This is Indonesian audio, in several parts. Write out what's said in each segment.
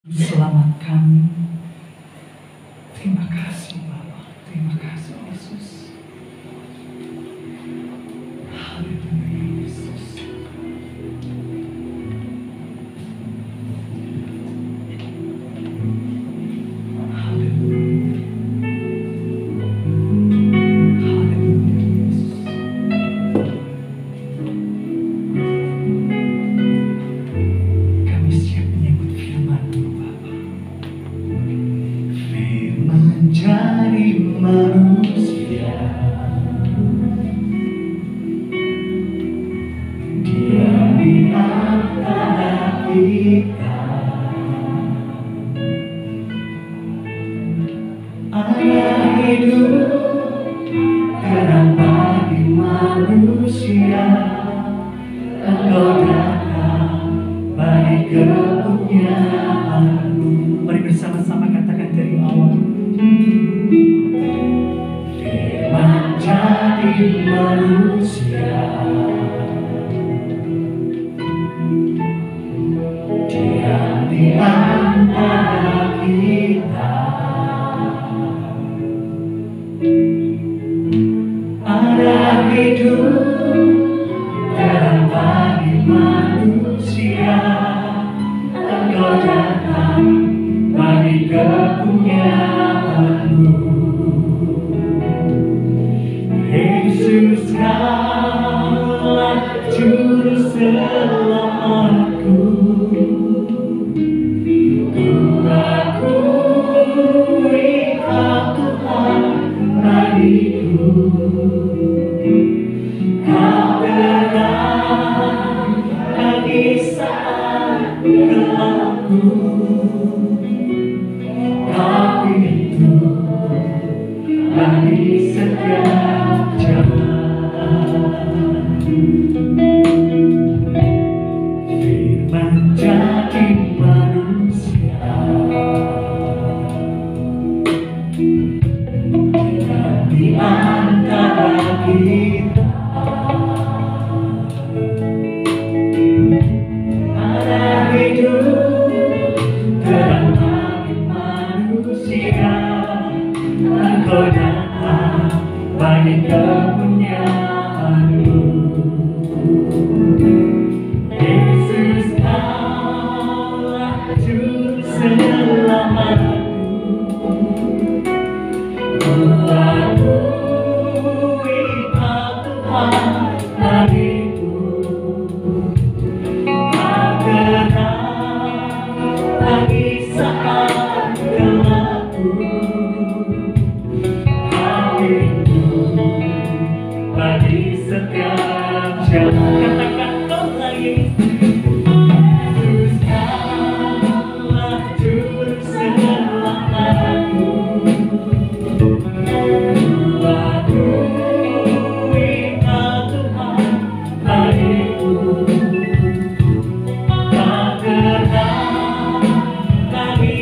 Selamatkan. Terima kasih Bapa, terima kasih Yesus. Haleluya Yesus. Haleluya. Haleluya Yesus. Kami siap menyambut firman-Mu Bapa. Firman jadi manusia, Dia di antara kita. Ada hidup terang bagi manusia. Engkau datang bagi kepunyaan-Mu. Mari bersama-sama katakan dari awal. Firman jadi manusia, Dia di antara kita. Ada hidup terang bagi manusia. Engkau datang bagi kepunyaan-Mu. Yesus, Kaulah Juru Selamatku. Ku akui Kau Tuhan bagiku. Kau terang bagi saat gelapku. Kau pintu bagi setiap jalan. Firman jadi manusia, di antara kita. Ada hidup terang bagi manusia. Engkau datang bagi kepunyaan-Mu. Yesus, Kaulah Juru Selamatku. Ku akui Kau Tuhan bagiku. Kau terang bagi saat gelapku. Kau pintu bagi setiap jalan. Katakan kau lagi. Yesus, Kaulah Juru Selamatku. Ku akui Kau Tuhan bagiku. Kau terang bagi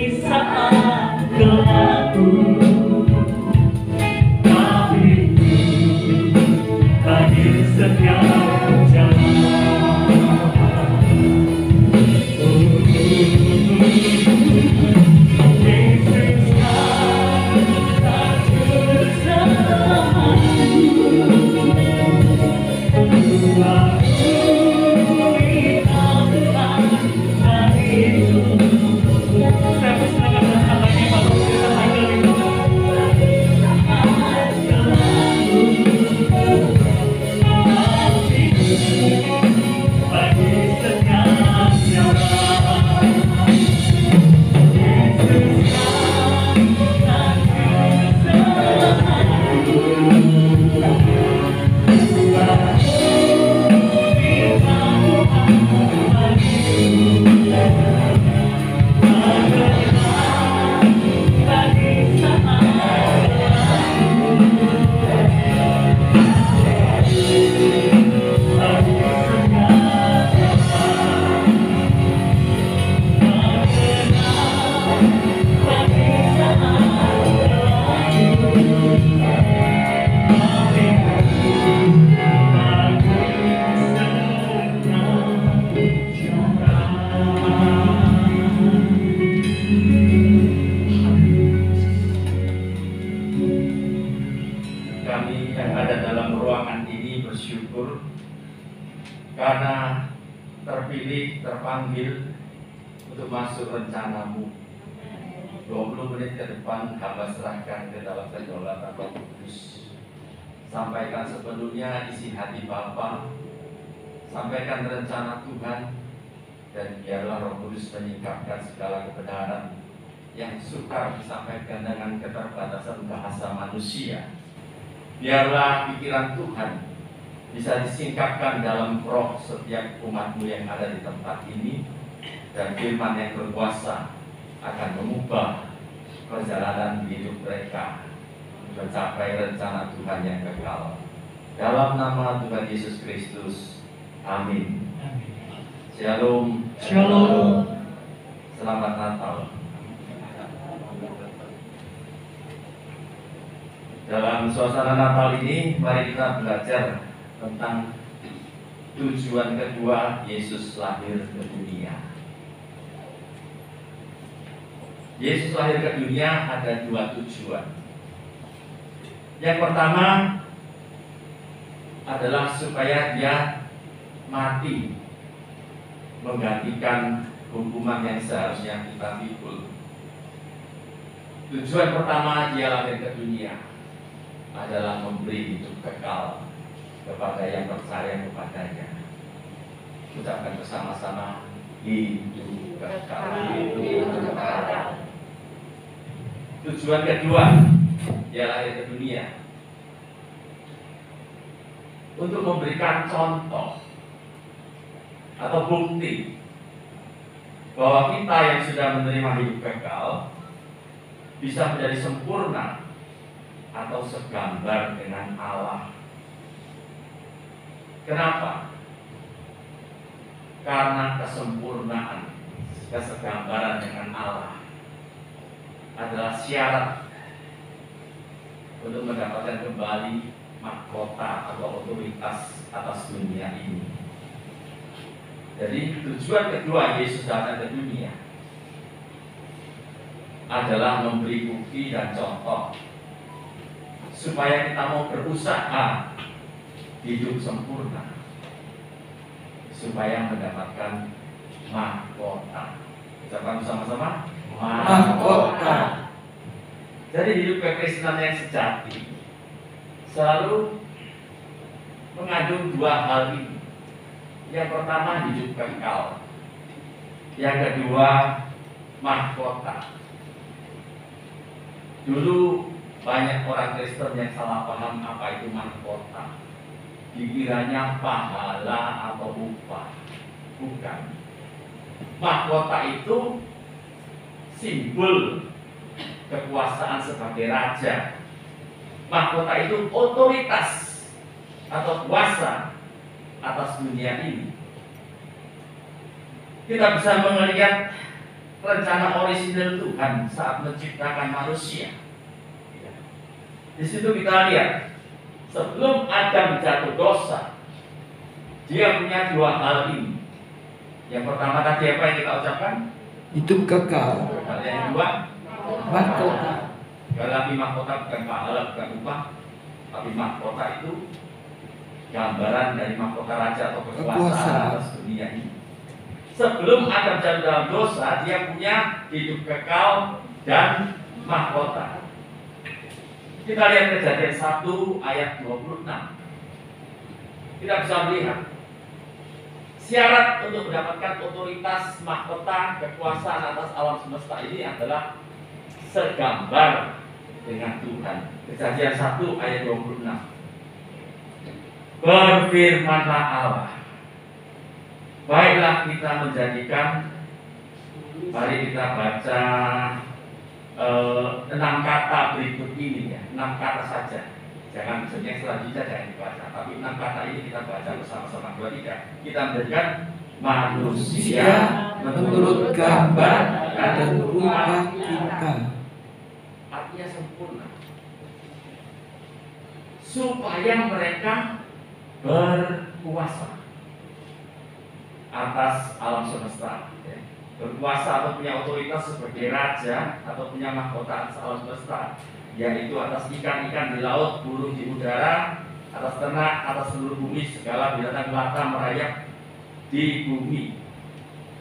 terpanggil untuk masuk rencanamu. 20 menit ke depan hamba serahkan ke dalam kedaulatan Roh Kudus. Sampaikan sepenuhnya isi hati Bapa, sampaikan rencana Tuhan, dan biarlah Roh Kudus menyingkapkan segala kebenaran yang sukar disampaikan dengan keterbatasan bahasa manusia. Biarlah pikiran Tuhan bisa disingkapkan dalam roh setiap umat-Mu yang ada di tempat ini, dan firman yang berkuasa akan mengubah perjalanan hidup mereka mencapai rencana Tuhan yang kekal. Dalam nama Tuhan Yesus Kristus, amin. Shalom. Shalom. Selamat Natal. Dalam suasana Natal ini, mari kita belajar tentang tujuan kedua Yesus lahir ke dunia. Yesus lahir ke dunia ada dua tujuan. Yang pertama adalah supaya dia mati, menggantikan hukuman yang seharusnya kita pikul. Tujuan pertama dia lahir ke dunia adalah memberi hidup kekal kepada yang percaya kepadanya. Ucapkan bersama-sama, hidup kekal, hidup kekal. Tujuan kedua dia lahir ke dunia untuk memberikan contoh atau bukti bahwa kita yang sudah menerima hidup kekal bisa menjadi sempurna atau segambar dengan Allah. Kenapa? Karena kesempurnaan, kesegambaran dengan Allah adalah syarat untuk mendapatkan kembali mahkota atau otoritas atas dunia ini. Jadi tujuan kedua Yesus datang ke dunia adalah memberi bukti dan contoh supaya kita mau berusaha hidup sempurna, supaya mendapatkan mahkota. Ucapkan bersama-sama, mahkota. Jadi hidup kekristenan yang sejati selalu mengandung dua hal ini. Yang pertama hidup kekal, yang kedua mahkota. Dulu banyak orang Kristen yang salah paham apa itu mahkota. Dikiranya pahala atau upah. Bukan. Mahkota itu simbol kekuasaan sebagai raja. Mahkota itu otoritas atau kuasa atas dunia ini. Kita bisa melihat rencana orisinal Tuhan saat menciptakan manusia. Di situ kita lihat, sebelum Adam jatuh dosa, dia punya dua hal ini. Yang pertama tadi apa yang kita ucapkan? Hidup kekal. Yang kedua, Mahkota. Tapi mahkota bukan pahala, bukan upah, tapi mahkota itu gambaran dari mahkota raja atau kekuasaan atas dunia ini. Sebelum Adam jatuh dalam dosa, dia punya hidup kekal dan mahkota. Kita lihat Kejadian 1 ayat 26. Kita bisa melihat syarat untuk mendapatkan otoritas, mahkota, kekuasaan atas alam semesta ini adalah segambar dengan Tuhan. Kejadian 1 ayat 26. Berfirmanlah Allah, baiklah kita menjadikan, mari kita baca 6 kata berikut ini ya, 6 kata saja. Jangan misalnya selanjutnya jangan dibaca, tapi 6 kata ini kita baca bersama-sama. 2, 3. Kita menjadikan manusia menurut gambar dan rupa kita. Artinya sempurna. Supaya mereka berkuasa atas alam semesta. Berkuasa atau punya otoritas sebagai raja atau punya mahkota atas alam semesta, yaitu atas ikan-ikan di laut, burung di udara, atas ternak, atas seluruh bumi, segala binatang melata merayap di bumi.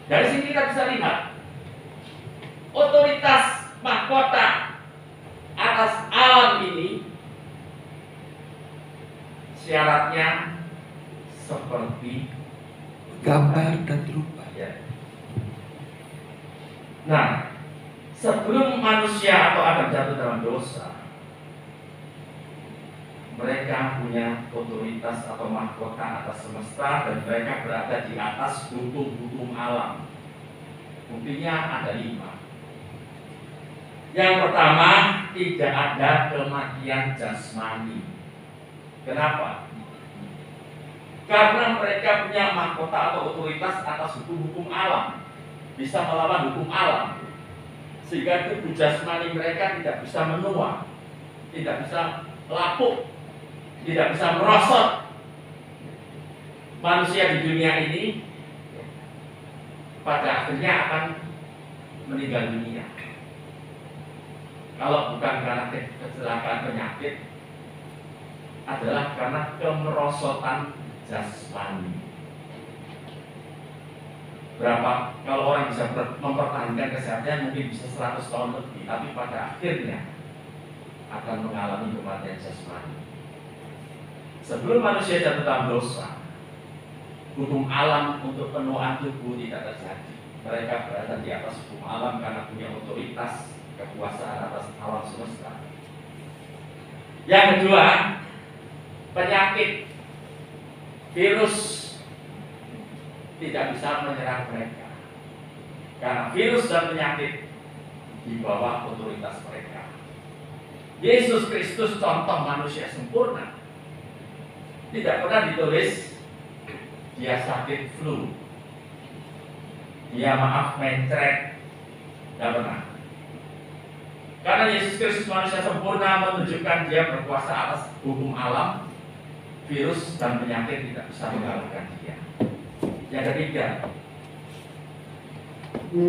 Dari sini kita bisa lihat otoritas mahkota atas alam ini syaratnya seperti Gambar dan rupa. ya. Nah, sebelum manusia atau Adam jatuh dalam dosa, mereka punya otoritas atau mahkota atas semesta dan mereka berada di atas hukum-hukum alam. Buktinya ada 5. Yang pertama, tidak ada kematian jasmani. Kenapa? Karena mereka punya mahkota atau otoritas atas hukum-hukum alam, bisa melawan hukum alam, sehingga tubuh jasmani mereka tidak bisa menua, tidak bisa lapuk, tidak bisa merosot. Manusia di dunia ini pada akhirnya akan meninggal dunia. Kalau bukan karena kecelakaan penyakit, adalah karena kemerosotan jasmani. Berapa kalau orang bisa mempertahankan kesehatan mungkin bisa 100 tahun lebih, tapi pada akhirnya akan mengalami kematian jasmani. Sebelum manusia jatuh dalam dosa, hukum alam untuk penuaan tubuh tidak terjadi. Mereka berada di atas hukum alam karena punya otoritas kekuasaan atas alam semesta. Yang kedua, penyakit, virus tidak bisa menyerang mereka karena virus dan penyakit di bawah otoritas mereka. Yesus Kristus contoh manusia sempurna. Tidak pernah ditulis dia sakit flu, dia mencret, tidak pernah. Karena Yesus Kristus manusia sempurna menunjukkan dia berkuasa atas hukum alam, virus dan penyakit tidak bisa mengalahkan dia. Yang ketiga,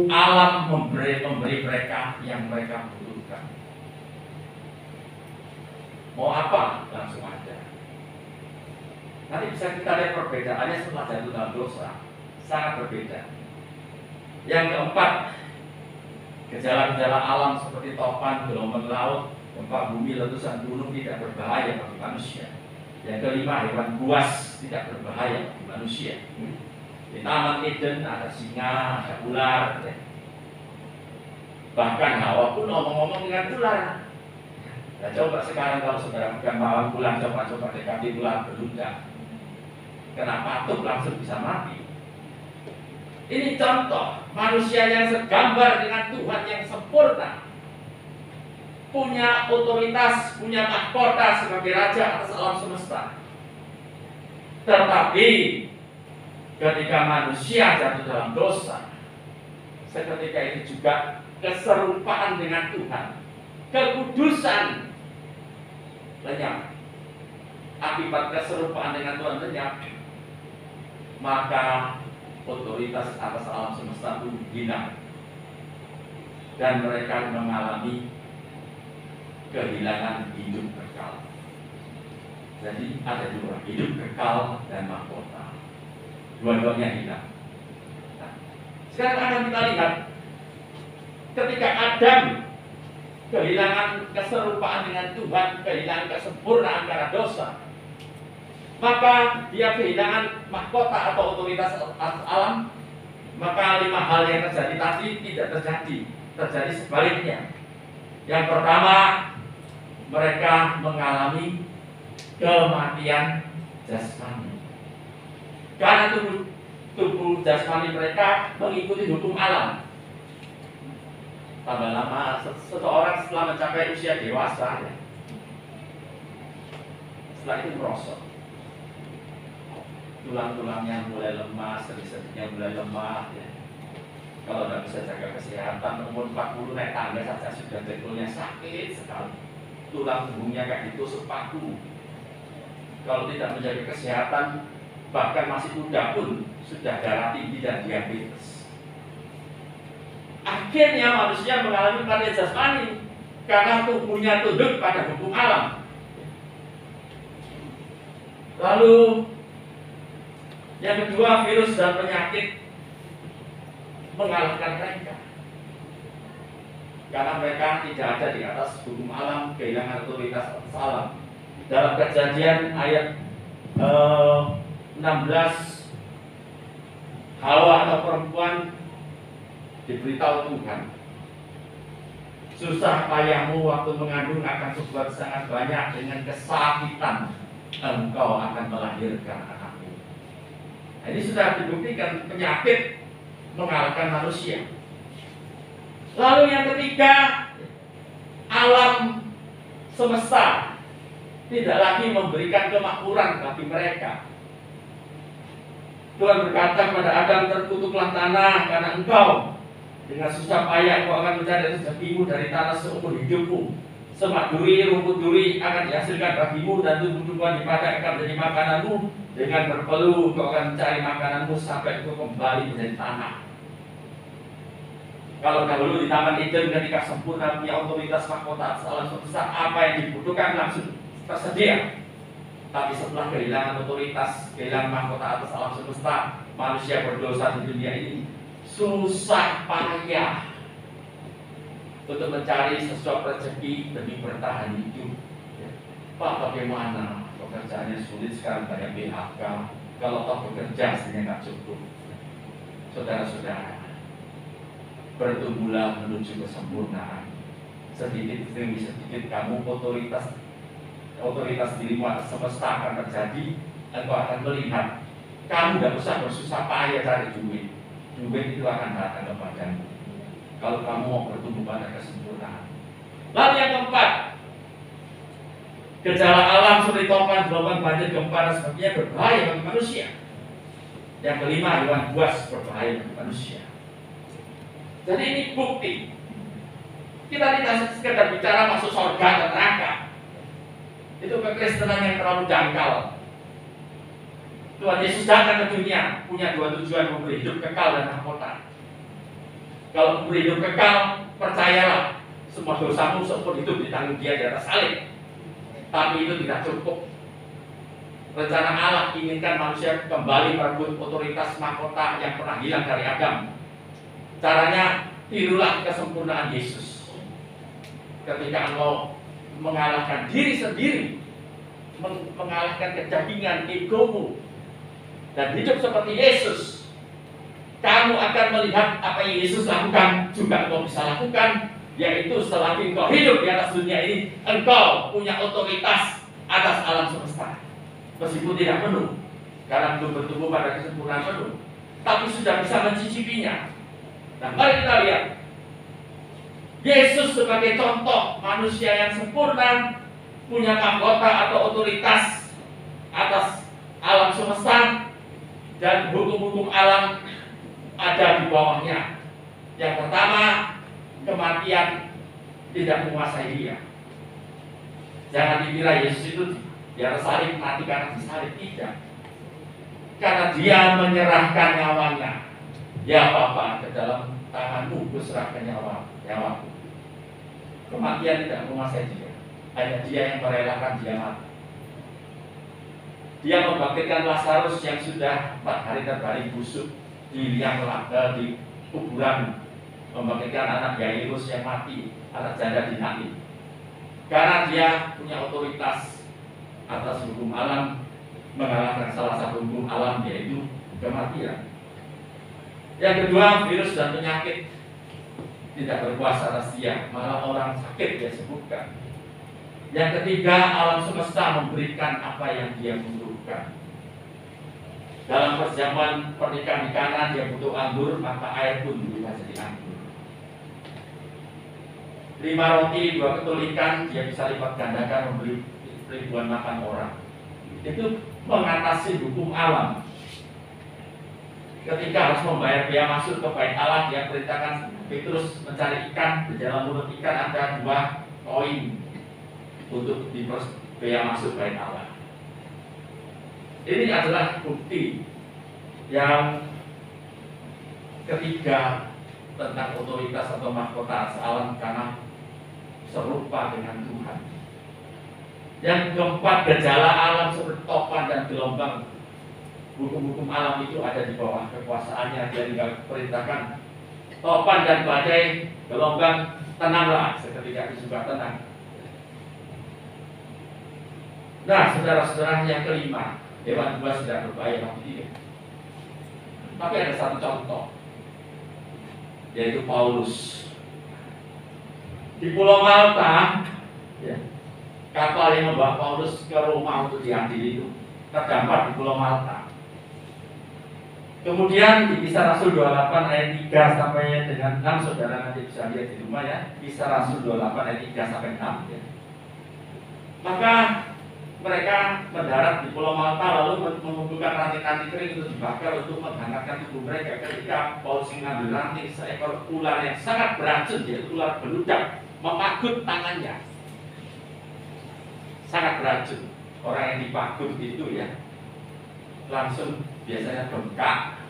alam memberi mereka yang mereka butuhkan. Mau apa? Langsung ada. Nanti bisa kita lihat perbedaannya setelah jatuh dalam dosa, sangat berbeda. Yang keempat, gejala-gejala alam seperti topan, gelombang laut, gempa bumi, letusan gunung tidak berbahaya bagi manusia. Yang kelima, hewan buas tidak berbahaya bagi manusia. Di Taman Eden ada singa, ada ular. Ya. Bahkan Hawa pun ngomong-ngomong dengan ular. Nah, coba sekarang kalau saudara pegang bawang ular, coba dekati ular beludak. Kena patuk langsung bisa mati. Ini contoh manusia yang segambar dengan Tuhan yang sempurna, punya otoritas, punya mahkota sebagai raja atas alam semesta. Tetapi ketika manusia jatuh dalam dosa, seketika itu juga keserupaan dengan Tuhan, kekudusan lenyap. Akibat keserupaan dengan Tuhan lenyap, maka otoritas atas alam semesta itu hilang dan mereka mengalami kehilangan hidup kekal. Jadi ada 2, hidup kekal dan mahkota. Dua-duanya hilang. Nah, sekarang akan kita lihat ketika Adam kehilangan keserupaan dengan Tuhan, kehilangan kesempurnaan karena dosa, maka dia kehilangan mahkota atau otoritas atas alam. Maka 5 hal yang terjadi tadi tidak terjadi sebaliknya. Yang pertama, mereka mengalami kematian jasmani karena tubuh jasmani mereka mengikuti hukum alam. Tambah lama seseorang setelah mencapai usia dewasa, ya, setelah itu merosot, tulang-tulangnya mulai lemah, sendi-sendinya mulai lemah. Ya. Kalau tidak bisa jaga kesehatan, umur 40 naik tangga saja sudah dengkulnya sakit sekali. Tulang punggungnya kayak ditusuk paku. Kalau tidak menjaga kesehatan, bahkan masih muda pun sudah darah tinggi dan diabetes. Akhirnya manusia mengalami kematian jasmani karena tubuhnya tunduk pada hukum alam. Lalu yang kedua, virus dan penyakit mengalahkan mereka. Karena mereka tidak ada di atas hukum alam, kehilangan otoritas atas alam. Dalam Kejadian ayat 16, Hawa atau perempuan diberitahu Tuhan, susah payahmu waktu mengandung akan sebuah sangat banyak, dengan kesakitan engkau akan melahirkan anakmu. Nah, ini sudah dibuktikan penyakit mengalahkan manusia. Lalu yang ketiga, alam semesta tidak lagi memberikan kemakmuran bagi mereka. Tuhan berkata kepada Adam, terkutuklah tanah karena engkau dengan susah payah engkau akan mencari rezekimu dari tanah seumur hidupmu. Semak duri, rumput duri akan dihasilkan bagimu, dan tumbuh-tumbuhan di padang akan menjadi makananmu. Dengan berpeluh engkau akan mencari makananmu sampai engkau kembali menjadi tanah. Kalau dahulu di Taman Eden ketika sempurna punya otoritas mahkota alam semesta, apa yang dibutuhkan langsung tersedia. Tapi setelah kehilangan otoritas, kehilangan mahkota atas alam semesta, manusia berdosa di dunia ini susah payah untuk mencari sesuatu rezeki demi bertahan hidup. Pak, bagaimana? Pekerjaannya sulit sekarang, banyak PHK. Kalau toh bekerja hasilnya nggak cukup. Saudara-saudara, bertumbuhlah menuju kesempurnaan. Sedikit demi sedikit kamu otoritas dirimu atas semesta akan terjadi. Engkau akan melihat, kamu tidak usah bersusah payah cari duit. Duit itu akan datang kepadamu kalau kamu mau bertumbuh pada kesempurnaan. Lalu yang keempat, gejala alam seperti topan, gelombang, banjir, gempa dan sebagainya berbahaya bagi manusia. Yang kelima, hewan buas berbahaya bagi manusia. Jadi ini bukti. Kita tidak sekedar bicara masuk surga dan neraka. Itu kekristenan yang terlalu dangkal. Tuhan Yesus datang ke dunia punya dua tujuan, memberi hidup kekal dan mahkota. Kalau memberi hidup kekal, percayalah, semua dosamu seumur hidup ditanggung Dia di atas salib. Tapi itu tidak cukup. Rencana Allah inginkan manusia kembali merebut otoritas mahkota yang pernah hilang dari Adam. Caranya, tirulah kesempurnaan Yesus. Ketika engkau mengalahkan diri sendiri, mengalahkan kejagingan egomu, dan hidup seperti Yesus, kamu akan melihat apa yang Yesus lakukan juga engkau bisa lakukan, yaitu selagi engkau hidup di atas dunia ini, engkau punya otoritas atas alam semesta. Meskipun tidak penuh, karena belum bertumbuh pada kesempurnaan penuh, tapi sudah bisa mencicipinya. Nah, mari kita lihat Yesus sebagai contoh manusia yang sempurna, punya mahkota atau otoritas atas alam semesta, dan hukum-hukum alam ada di bawahnya. Yang pertama, kematian tidak menguasai Dia. Jangan dikira Yesus itu di atas salib mati karena disalib, tidak. Karena Dia menyerahkan nyawanya. Ya Bapa, ke dalam tanganmu kuserahkan nyawaku. Kematian tidak menguasai Dia. Hanya Dia yang merelakan Dia mati. Dia membangkitkan Lazarus yang sudah 4 hari terbaring busuk di liang laga di kuburan, membangkitkan anak Yairus yang mati, anak janda di Nain. Karena Dia punya otoritas atas hukum alam, mengalahkan salah satu hukum alam, yaitu kematian. Yang kedua, virus dan penyakit tidak berkuasa atas Dia, malah orang sakit Dia sembuhkan. Yang ketiga, alam semesta memberikan apa yang Dia butuhkan. Dalam perjamuan pernikahan di Kana, Dia butuh anggur, maka air pun berubah jadi anggur. 5 roti, 2 ketul ikan, Dia bisa lipat gandakan memberi ribuan makan orang. Itu mengatasi hukum alam. Ketika harus membayar biaya masuk ke bait Allah, Dia perintahkan Petrus mencari ikan. Di dalam mulut ikan ada 2 koin untuk biaya masuk bait Allah. Ini adalah bukti yang ketiga tentang otoritas atau mahkota alam, karena serupa dengan Tuhan. Yang keempat, gejala alam seperti topan dan gelombang. Hukum-hukum alam itu ada di bawah kekuasaannya. Dia perintahkan topan dan badai, gelombang, tenanglah, seketika itu juga tenang. Nah, saudara-saudara, yang kelima, hewan buas tidak berbahaya bagi dia. Tapi ada satu contoh, yaitu Paulus. Di Pulau Malta, ya, kapal yang membawa Paulus ke Roma untuk diadili itu terdampar di Pulau Malta. Kemudian di Kisah Rasul 28 ayat 3 sampai dengan 6, saudara nanti bisa lihat di rumah ya. Kisah Rasul 28 ayat 3 sampai 6 ya. Maka mereka mendarat di Pulau Malta lalu mengumpulkan ranting-ranting kering untuk dibakar untuk menghangatkan tubuh mereka. Ketika Paulus mengambil ranting, seekor ular yang sangat beracun, yaitu ular beludak, memagut tangannya. Sangat beracun. Orang yang dipagut itu ya langsung biasanya bengkak,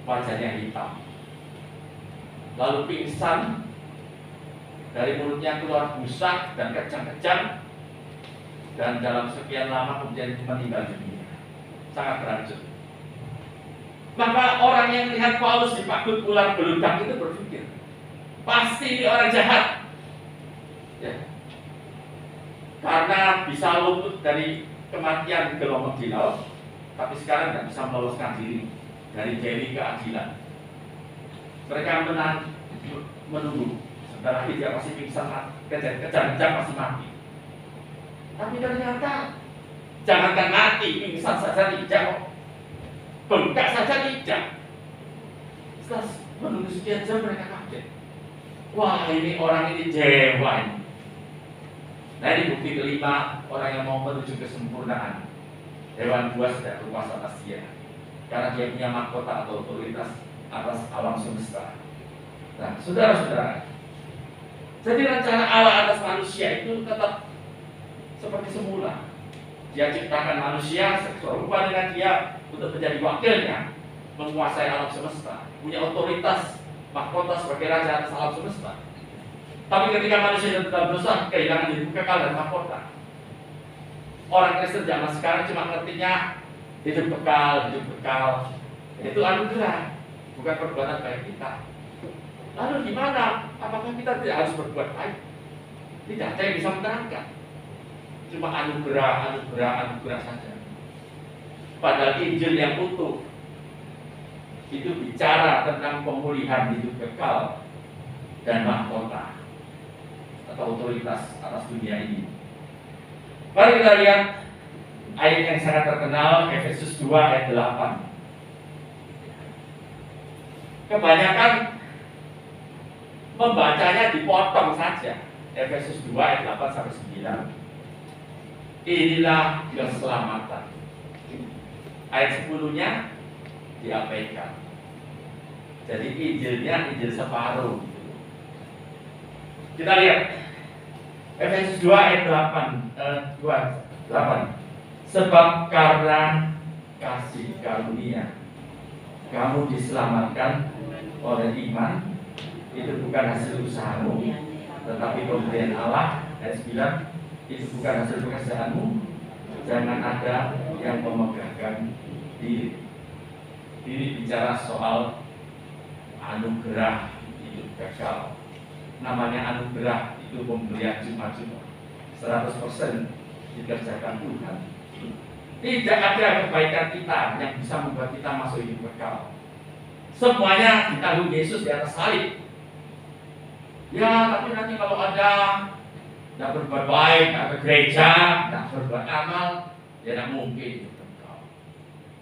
wajahnya hitam, lalu pingsan, dari mulutnya keluar busa dan kejang-kejang, dan dalam sekian lama kemudian meninggal dunia. Sangat beracun. Maka orang yang melihat Paulus dipagut ular beludak itu berpikir, pasti ini orang jahat ya. Karena bisa luput dari kematian gelombang di laut, tapi sekarang tidak bisa meloloskan diri dari jeli keadilan. Mereka menunggu, sebentar lagi dia masih pingsan, kejang-kejang masih mati. Tapi ternyata jangankan mati, pingsan saja tidak, bengkak saja tidak. Setelah menunggu sekian jam mereka kaget. Wah, ini orang ini dewa ini. Nah, ini bukti kelima, orang yang mau menuju kesempurnaan. Hewan buas tidak berkuasa atas dia, karena dia punya mahkota atau otoritas atas alam semesta. Nah, saudara-saudara, jadi rencana Allah atas manusia itu tetap seperti semula. Dia ciptakan manusia serupa dengan dia untuk menjadi wakilnya, menguasai alam semesta, punya otoritas mahkota sebagai raja atas alam semesta. Tapi ketika manusia tetap dosa, kehilangan hidup kekal dan mahkota. Orang Kristen zaman sekarang cuma ngertinya hidup kekal. Itu anugerah, bukan perbuatan baik kita. Lalu gimana? Apakah kita tidak harus berbuat baik? Tidak ada yang bisa menerangkan. Cuma anugerah saja. Padahal Injil yang utuh itu bicara tentang pemulihan hidup kekal dan mahkota atau otoritas atas dunia ini. Mari kita lihat ayat yang sangat terkenal, Efesus 2 ayat 8. Kebanyakan membacanya dipotong saja. Efesus 2 ayat 8 sampai 9. Inilah keselamatan. Ayat 10-nya diabaikan. Jadi Injilnya Injil separuh. Kita lihat Efesus 2 ayat 8. Sebab karena kasih karunia kamu diselamatkan oleh iman, itu bukan hasil usahamu, tetapi pemberian Allah. Ayat 9, itu bukan hasil pekerjaanmu, jangan ada yang memegahkan diri. Ini bicara soal anugerah hidup kekal. Namanya anugerah itu pemberian cuma-cuma, 100% dikerjakan Tuhan. Tidak ada kebaikan kita yang bisa membuat kita masuk hidup kekal. Semuanya ditanggung Yesus di atas salib. Ya, tapi nanti kalau ada tidak berbuat baik, tidak ke gereja, tidak berbuat amal, ya tidak mungkin hidup kekal.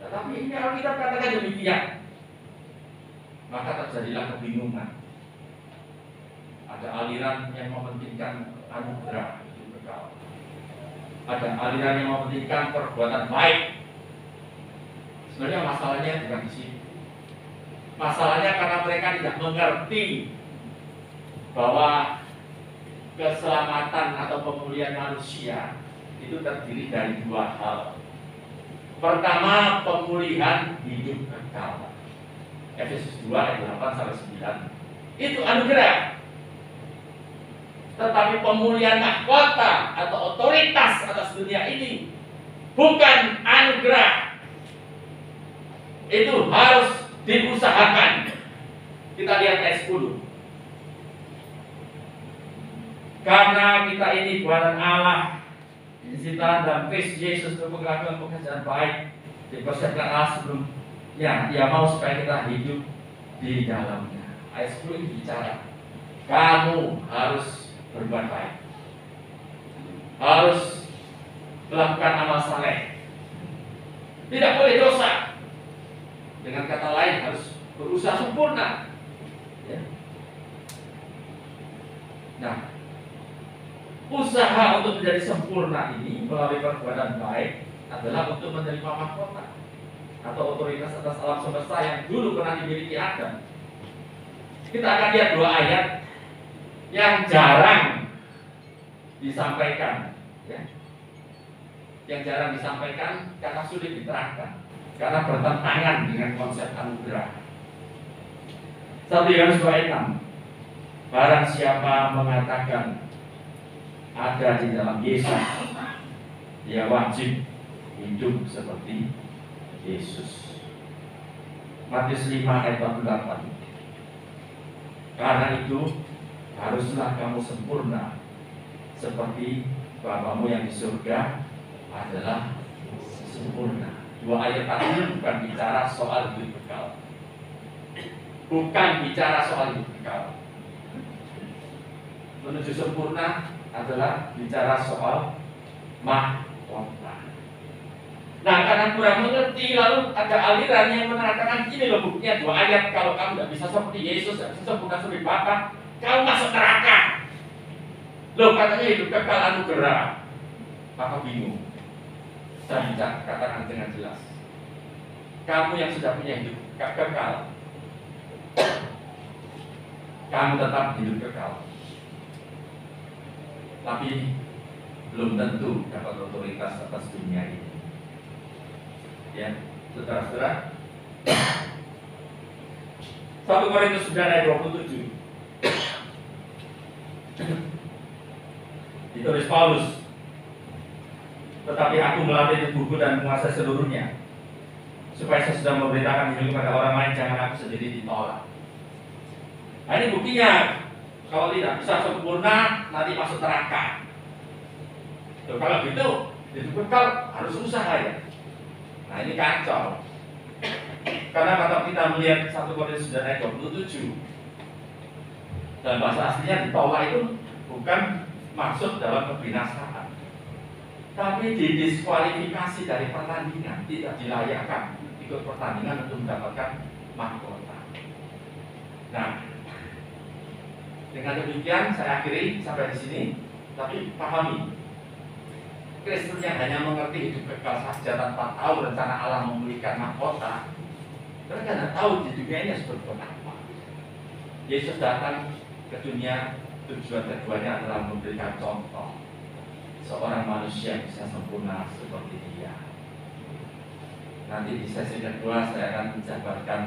Tetapi ini kalau kita katakan demikian, maka terjadilah kebingungan. Ada aliran yang mementingkan anugerah hidup kekal. Ada aliran yang mementingkan perbuatan baik. Sebenarnya masalahnya bukan di sini. Masalahnya karena mereka tidak mengerti bahwa keselamatan atau pemulihan manusia itu terdiri dari dua hal. Pertama, pemulihan hidup kekal. Efesus 2 ayat 8 sampai 9. Itu anugerah. Tetapi pemulihan mahkota atau otoritas atas dunia ini bukan anugerah. Itu harus diusahakan. Kita lihat ayat 10. Karena kita ini buatan Allah, disita dalam Kristus Yesus untuk melakukan pekerjaan baik, dipersiapkan Allah sebelumnya. Ia mau supaya kita hidup di dalamnya. Ayat 10 ini bicara, kamu harus berbuat baik, harus melakukan amal saleh, tidak boleh dosa. Dengan kata lain, harus berusaha sempurna. Ya. Nah, usaha untuk menjadi sempurna ini melalui perbuatan baik adalah untuk menerima mahkota atau otoritas atas alam semesta yang dulu pernah dimiliki Adam. Kita akan lihat 2 ayat yang jarang disampaikan, ya. Yang jarang disampaikan karena sulit diterangkan, karena bertentangan dengan konsep anugerah. 1 Yohanes 2 ayat 6. Barang siapa mengatakan ada di dalam Yesus, dia wajib hidup seperti Yesus. Matius 5 ayat 48. Karena itu haruslah kamu sempurna seperti Bapamu yang di surga adalah sempurna. 2 ayat tadi bukan bicara soal hidup kekal, bukan bicara soal hidup kekal. Menuju sempurna adalah bicara soal mahkota. Nah, karena kurang mengerti, lalu ada aliran yang mengatakan gini loh, buktinya 2 ayat, kalau kamu tidak bisa seperti Yesus, tidak bisa sempurna seperti Bapa, kamu masuk neraka. Loh, katanya hidup kekal anugerah. Maka bingung. Saya bisa katakan dengan jelas, kamu yang sudah punya hidup kekal, kamu tetap hidup kekal, tapi belum tentu dapat otoritas atas dunia ini. Ya, saudara-saudara, 1 Korintus 9 ayat 27 ditulis Paulus, tetapi aku melatih tubuhku dan menguasai seluruhnya, supaya sesudah memberitakan hidup kepada orang lain, jangan aku sendiri ditolak. Nah, ini buktinya, kalau tidak bisa sempurna nanti masuk neraka. Kalau gitu, hidup kekal harus usaha, ya. Nah, ini kacau. Karena kalau kita melihat 1 Korintus 9 ayat 27, dan bahasa aslinya ditolak itu bukan maksud dalam kebinasaan, tapi didiskualifikasi dari pertandingan, tidak dilayakkan ikut pertandingan untuk mendapatkan mahkota. Nah, dengan demikian saya akhiri sampai di sini. Tapi pahami, Kristen yang hanya mengerti hidup kekal saja tanpa tahu rencana Allah memberikan mahkota, mereka tidak tahu di dunia ini seperti apa. Yesus datang ke dunia, tujuan keduanya adalah memberikan contoh seorang manusia bisa sempurna seperti Dia. Nanti di sesi kedua saya akan menjabarkan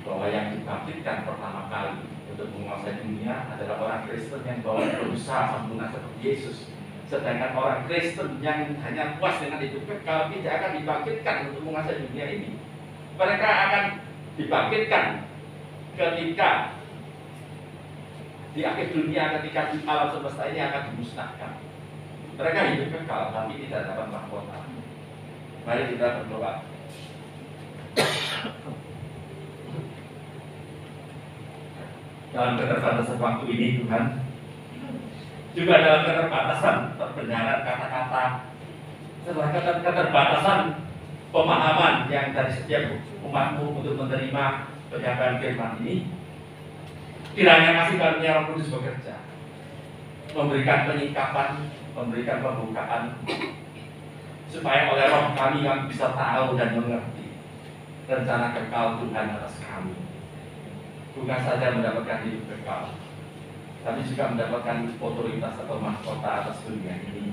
bahwa yang dibangkitkan pertama kali untuk menguasai dunia adalah orang Kristen yang berusaha sempurna seperti Yesus. Sedangkan orang Kristen yang hanya puas dengan hidup kekal tidak akan dibangkitkan untuk menguasai dunia ini. Mereka akan dibangkitkan ketika di akhir dunia, ketika di alam semesta ini akan dimusnahkan. Mereka hidup kekal tapi tidak dapat mahkota. Mari kita berdoa. Dalam keterbatasan waktu ini, Tuhan, juga dalam keterbatasan kebenaran kata-kata, setelah keterbatasan pemahaman yang dari setiap umatmu untuk menerima penyampaian firman ini, kiranya kasih karunia Roh Kudus bekerja, memberikan penyikapan, memberikan pembukaan, supaya oleh Roh kami bisa tahu dan mengerti rencana kekal Tuhan atas kami. Bukan saja mendapatkan hidup kekal, tapi juga mendapatkan otoritas atau mahkota atas dunia ini,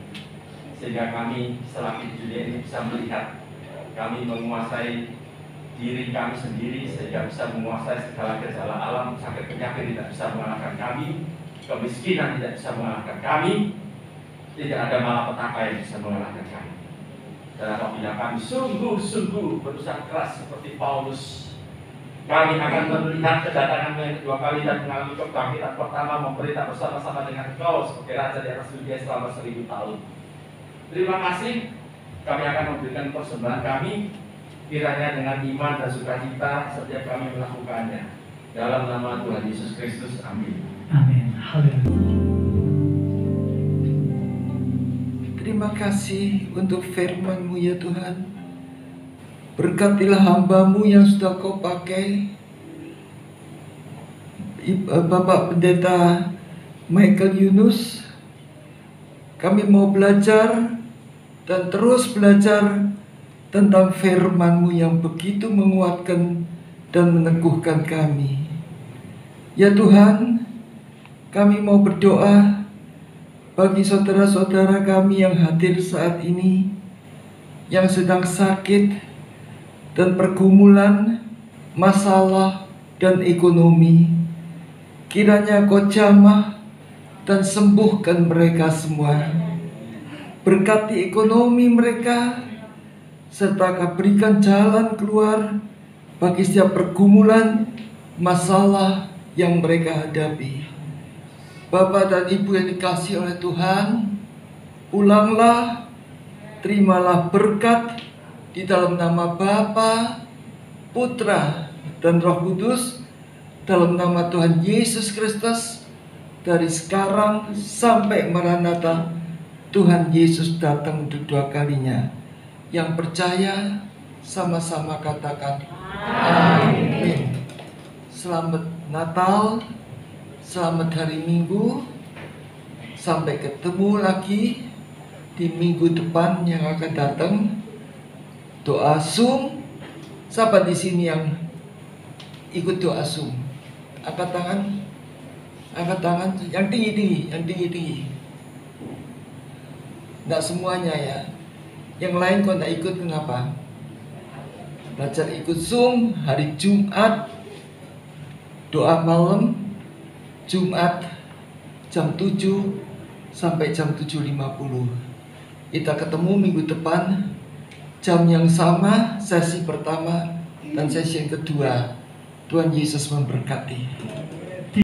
sehingga kami selama di dunia ini bisa melihat kami menguasai diri kami sendiri, sehingga bisa menguasai segala gejala alam. Sakit penyakit tidak bisa mengalahkan kami, kemiskinan tidak bisa mengalahkan kami, tidak ada malapetaka yang bisa mengalahkan kami. Dan apabila kami sungguh-sungguh berusaha keras seperti Paulus Kami akan melihat kedatangan yang kedua kali dan mengalami kebangkitan pertama, memberita bersama-sama dengan Engkau sebagai Raja di atas dunia selama 1000 tahun. Terima kasih. Kami akan memberikan persembahan kami, kiranya dengan iman dan sukacita setiap kami melakukannya. Dalam nama Tuhan Yesus Kristus, amin. Amin. Haleluya. Terima kasih untuk firman-Mu ya Tuhan. Berkatilah hamba-Mu yang sudah Kau pakai, Bapak Pendeta Michael Yunus. Kami mau belajar dan terus belajar tentang firman-Mu yang begitu menguatkan dan meneguhkan kami. Ya Tuhan, kami mau berdoa bagi saudara-saudara kami yang hadir saat ini, yang sedang sakit dan pergumulan, masalah dan ekonomi. Kiranya Kau jamah dan sembuhkan mereka semua. Berkati ekonomi mereka, serta Kau berikan jalan keluar bagi setiap pergumulan, masalah yang mereka hadapi. Bapak dan Ibu yang dikasihi oleh Tuhan, pulanglah, terimalah berkat di dalam nama Bapa, Putra, dan Roh Kudus, dalam nama Tuhan Yesus Kristus, dari sekarang sampai Maranatha, Tuhan Yesus datang untuk 2 kalinya. Yang percaya, sama-sama katakan amin. Selamat Natal, selamat hari Minggu, sampai ketemu lagi di minggu depan yang akan datang. Doa Zoom, siapa di sini yang ikut doa Zoom? Angkat tangan, yang tinggi-tinggi, Nggak semuanya ya. Yang lain kok nggak ikut, kenapa? Belajar ikut Zoom hari Jumat, doa malam, Jumat jam 7 sampai jam 7.50. Kita ketemu minggu depan, jam yang sama, sesi pertama dan sesi yang kedua. Tuhan Yesus memberkati.